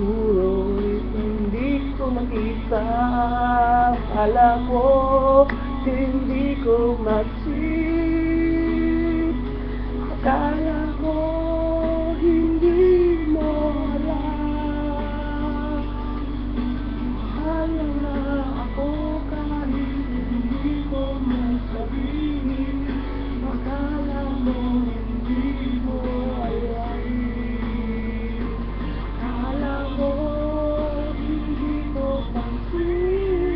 Siguro'y hindi ko makita. Akala ko hindi ko maksip. Akala ko hindi mo alam. Mahal na ako kahit hindi ko masabihin. Akala mo hindi mo alam. Akala mo hindi ko pansin.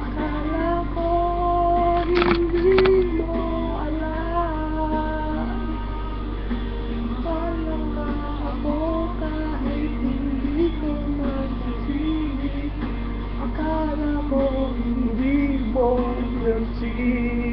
Akala ko hindi mo alam. Mahal na ako kahit hindi ko masabihin. Akala mo hindi mo pansin.